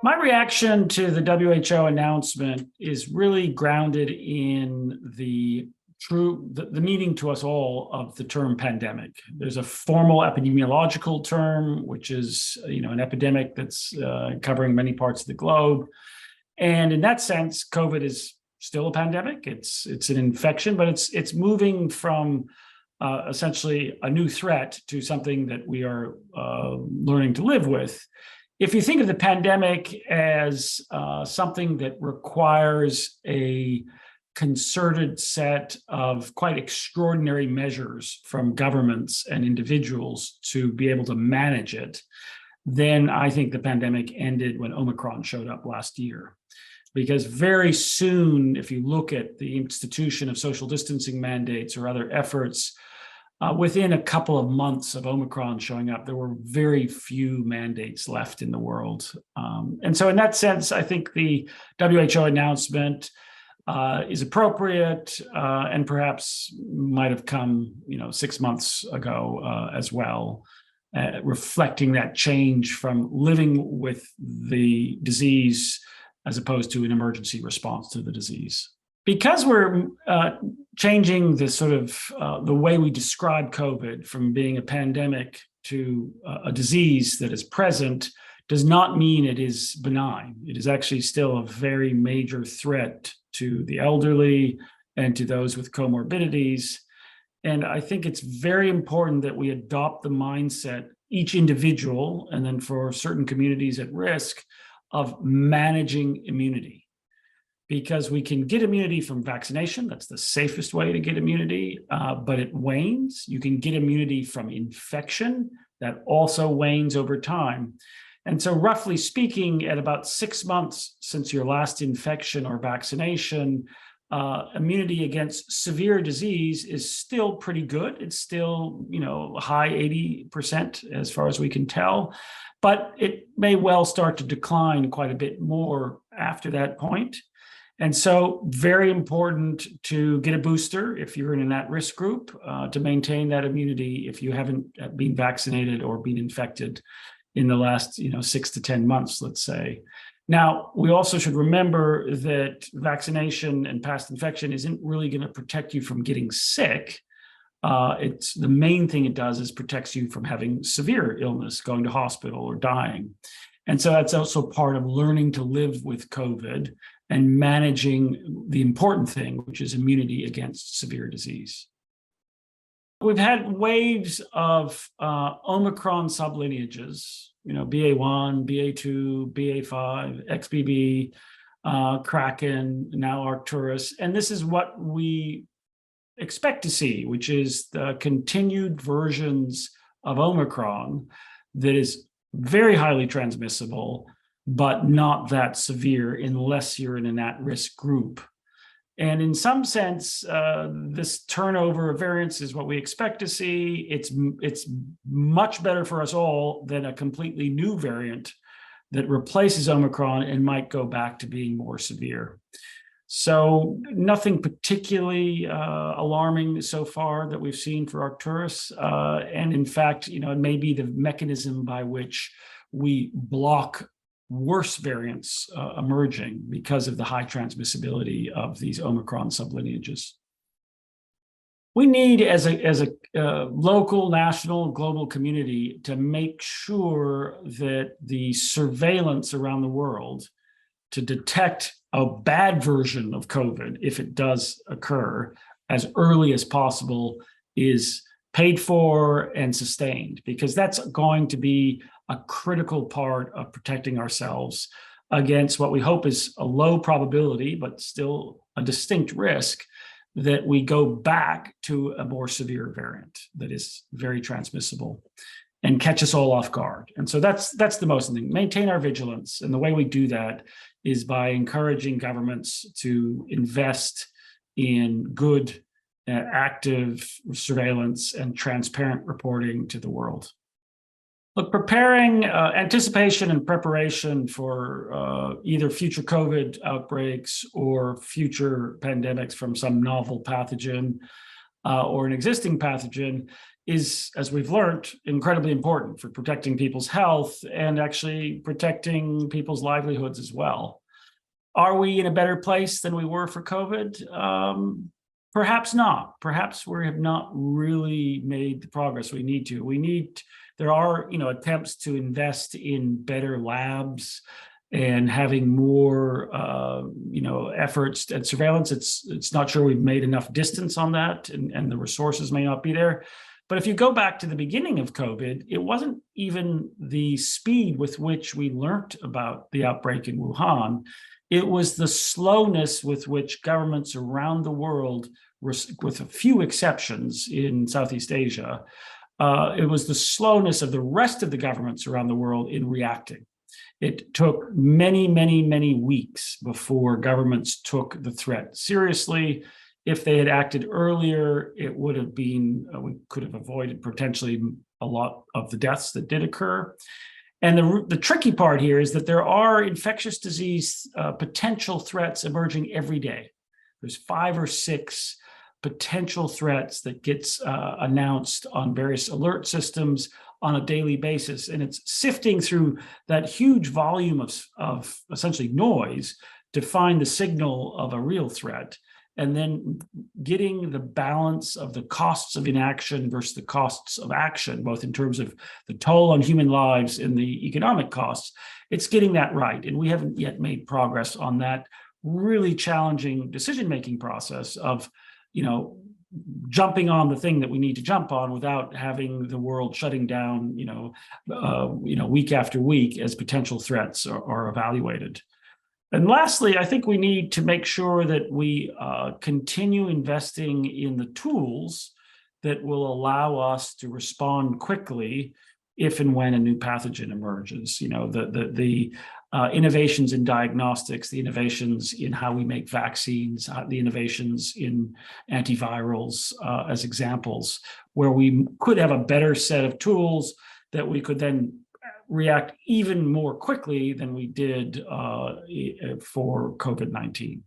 My reaction to the WHO announcement is really grounded in the meaning to us all of the term pandemic. There's a formal epidemiological term, which is an epidemic that's covering many parts of the globe, and in that sense, COVID is still a pandemic. It's an infection, but it's moving from essentially a new threat to something that we are learning to live with. If you think of the pandemic as something that requires a concerted set of quite extraordinary measures from governments and individuals to be able to manage it, then I think the pandemic ended when Omicron showed up last year. Because very soon, if you look at the institution of social distancing mandates or other efforts, within a couple of months of Omicron showing up, there were very few mandates left in the world. And so in that sense, I think the WHO announcement is appropriate and perhaps might have come 6 months ago as well, reflecting that change from living with the disease as opposed to an emergency response to the disease. Because we're changing the sort of the way we describe COVID from being a pandemic to a disease that is present does not mean it is benign. It is actually still a very major threat to the elderly and to those with comorbidities. And I think it's very important that we adopt the mindset, each individual, and then for certain communities at risk, of managing immunity. Because we can get immunity from vaccination. That's the safest way to get immunity, but it wanes. You can get immunity from infection. That also wanes over time. And so roughly speaking, at about 6 months since your last infection or vaccination, immunity against severe disease is still pretty good. It's still, high 80% as far as we can tell, but it may well start to decline quite a bit more after that point. And so very important to get a booster if you're in an at-risk group to maintain that immunity if you haven't been vaccinated or been infected in the last 6 to 10 months, let's say. Now, we also should remember that vaccination and past infection isn't really going to protect you from getting sick. It's the main thing it does is protects you from having severe illness, going to hospital or dying. And so that's also part of learning to live with COVID and managing the important thing, which is immunity against severe disease. We've had waves of Omicron sublineages, BA1, BA2, BA5, XBB, Kraken, now Arcturus. And this is what we expect to see, which is the continued versions of Omicron that is very highly transmissible, but not that severe unless you're in an at-risk group. And in some sense, this turnover of variants is what we expect to see. It's much better for us all than a completely new variant that replaces Omicron and might go back to being more severe. So nothing particularly alarming so far that we've seen for Arcturus. And in fact, it may be the mechanism by which we block worse variants emerging because of the high transmissibility of these Omicron sublineages. We need, as a local, national, global community, to make sure that the surveillance around the world to detect a bad version of COVID, if it does occur, as early as possible is paid for and sustained, because that's going to be a critical part of protecting ourselves against what we hope is a low probability, but still a distinct risk that we go back to a more severe variant that is very transmissible and catch us all off guard. And so that's the most thing. Maintain our vigilance. And the way we do that is by encouraging governments to invest in good, active surveillance and transparent reporting to the world. Look, preparing, anticipation and preparation for either future COVID outbreaks or future pandemics from some novel pathogen or an existing pathogen is, as we've learned, incredibly important for protecting people's health and actually protecting people's livelihoods as well. Are we in a better place than we were for COVID? Perhaps not. Perhaps we have not really made the progress we need to. There are, attempts to invest in better labs and having more, efforts at surveillance. It's not sure we've made enough distance on that, and the resources may not be there. But if you go back to the beginning of COVID, it wasn't even the speed with which we learned about the outbreak in Wuhan. It was the slowness with which governments around the world, with a few exceptions in Southeast Asia, it was the slowness of the rest of the governments around the world in reacting. It took many, many, many weeks before governments took the threat seriously. If they had acted earlier, it would have been, we could have avoided potentially a lot of the deaths that did occur. And the tricky part here is that there are infectious disease potential threats emerging every day. There's 5 or 6 potential threats that gets announced on various alert systems on a daily basis. And it's sifting through that huge volume of essentially noise to find the signal of a real threat, and then getting the balance of the costs of inaction versus the costs of action, both in terms of the toll on human lives and the economic costs. It's getting that right. And we haven't yet made progress on that really challenging decision-making process of, jumping on the thing that we need to jump on without having the world shutting down, week after week as potential threats are evaluated. And lastly, I think we need to make sure that we continue investing in the tools that will allow us to respond quickly if and when a new pathogen emerges. The innovations in diagnostics, the innovations in how we make vaccines, the innovations in antivirals as examples, where we could have a better set of tools that we could then react even more quickly than we did for COVID-19.